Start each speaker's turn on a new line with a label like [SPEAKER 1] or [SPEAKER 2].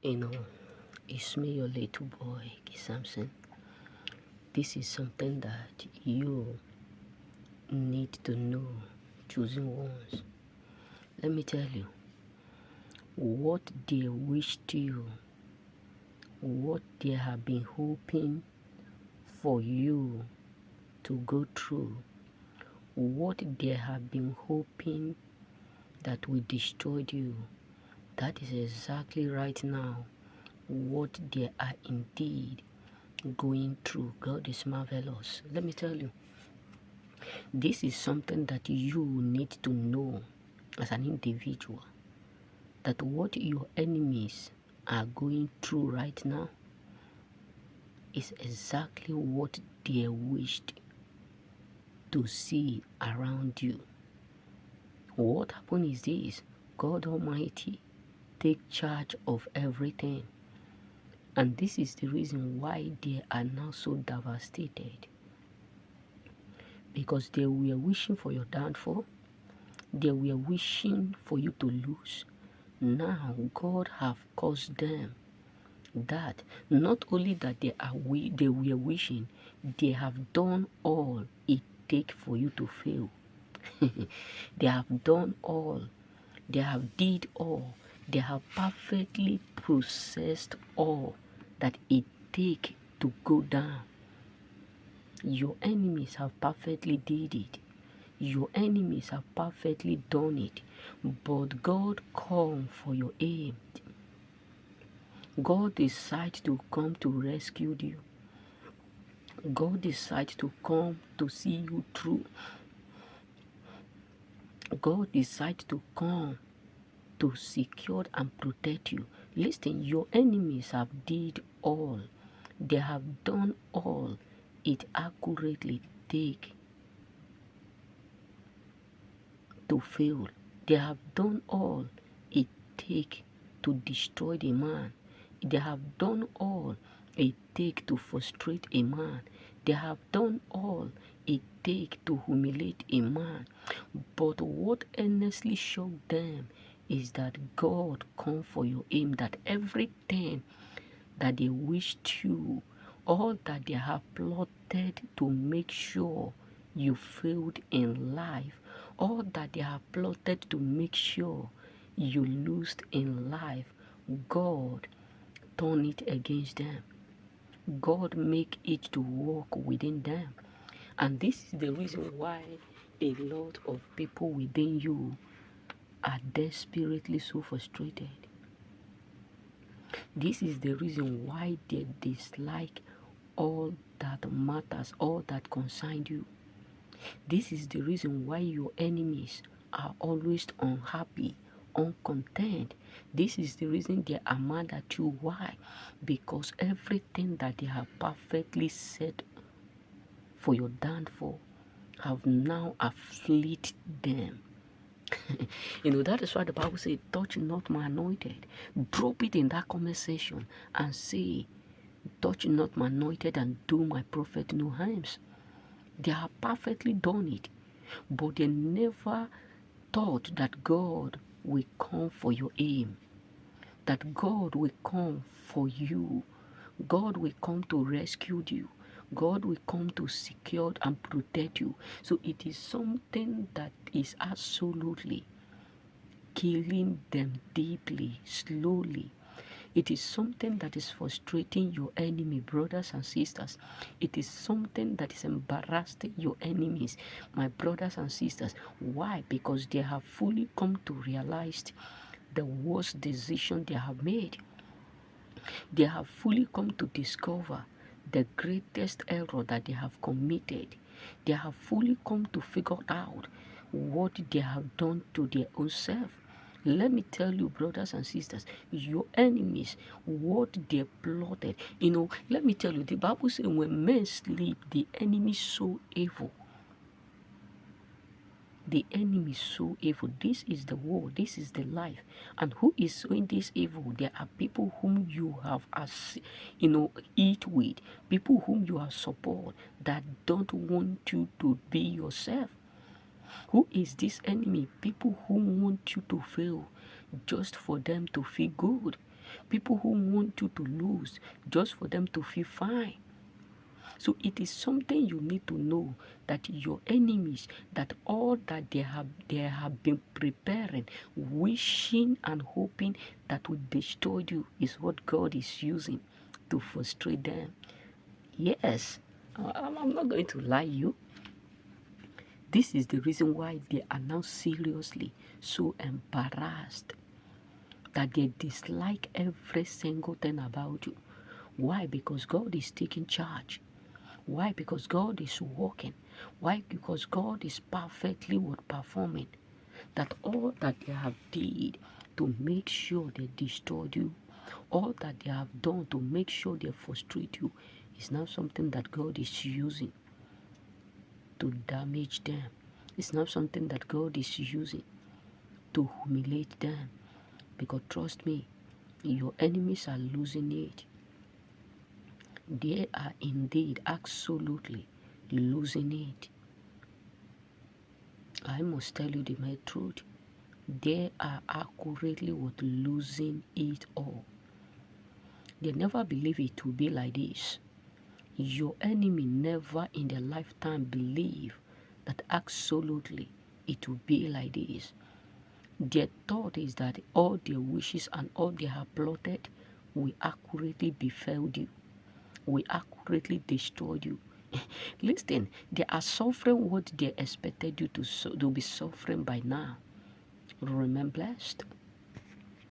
[SPEAKER 1] You know, it's me, your little boy, Samson. This is something that you need to know, choosing ones. Let me tell you, what they wish to you, what they have been hoping for you to go through, what they have been hoping that will destroy you, that is exactly right now what they are indeed going through. God is marvelous. Let me tell you, this is something that you need to know as an individual, that what your enemies are going through right now is exactly what they wished to see around you. What happened is this: God Almighty take charge of everything, and this is the reason why they are now so devastated, because they were wishing for your downfall. They were wishing for you to lose. Now God have caused them that not only that they were wishing, they have done all it takes for you to fail. They have done all, they have did all, they have perfectly processed all that it take to go down. Your enemies have perfectly did it. Your enemies have perfectly done it. But God come for your aim. God decides to come to rescue you. God decides to come to see you through. God decides to come to secure and protect you. Listen, your enemies have did all. They have done all it accurately take to fail. They have done all it take to destroy the man. They have done all it take to frustrate a man. They have done all it take to humiliate a man. But what earnestly shocked them is that God come for your aim, that everything that they wished you, all that they have plotted to make sure you failed in life, all that they have plotted to make sure you lost in life, God turn it against them. God make it to work within them. And this is the reason why a lot of people within you are desperately so frustrated. This is the reason why they dislike all that matters, all that concerns you. This is the reason why your enemies are always unhappy, uncontent. This is the reason they are mad at you. Why? Because everything that they have perfectly set for your downfall have now afflicted them. That is why the Bible says, touch not my anointed. Drop it in that comment section and say, touch not my anointed and do my prophet no harms. They have perfectly done it, but they never thought that God will come for your aim, that God will come for you. God will come to rescue you. God will come to secure and protect you. So it is something that is absolutely killing them deeply, slowly. It is something that is frustrating your enemy, brothers and sisters. It is something that is embarrassing your enemies, my brothers and sisters. Why? Because they have fully come to realize the worst decision they have made. They have fully come to discover the greatest error that they have committed. They have fully come to figure out what they have done to their own self. Let me tell you, brothers and sisters, your enemies, what they plotted. Let me tell you, the Bible says when men sleep, the enemy so evil. The enemy is so evil. This is the world. This is the life. And who is sowing this evil? There are people whom you have, eat with. People whom you have support that don't want you to be yourself. Who is this enemy? People who want you to fail just for them to feel good. people who want you to lose just for them to feel fine. So it is something you need to know, that your enemies, that all that they have been preparing, wishing and hoping that will destroy you, is what God is using to frustrate them. Yes, I'm not going to lie you. This is the reason why they are now seriously so embarrassed that they dislike every single thing about you. Why? Because God is taking charge. Why? Because God is working. Why? Because God is perfectly performing. That all that they have did to make sure they destroyed you, all that they have done to make sure they frustrate you, is now something that God is using to damage them. It's not something that God is using to humiliate them. Because trust me, your enemies are losing it. They are indeed absolutely losing it. I must tell you the mere truth. They are accurately losing it all. They never believe it will be like this. Your enemy never in their lifetime believe that absolutely it will be like this. Their thought is that all their wishes and all they have plotted will accurately befell you, will accurately destroy you. Listen, they are suffering what they expected you to be suffering by now. Remain blessed.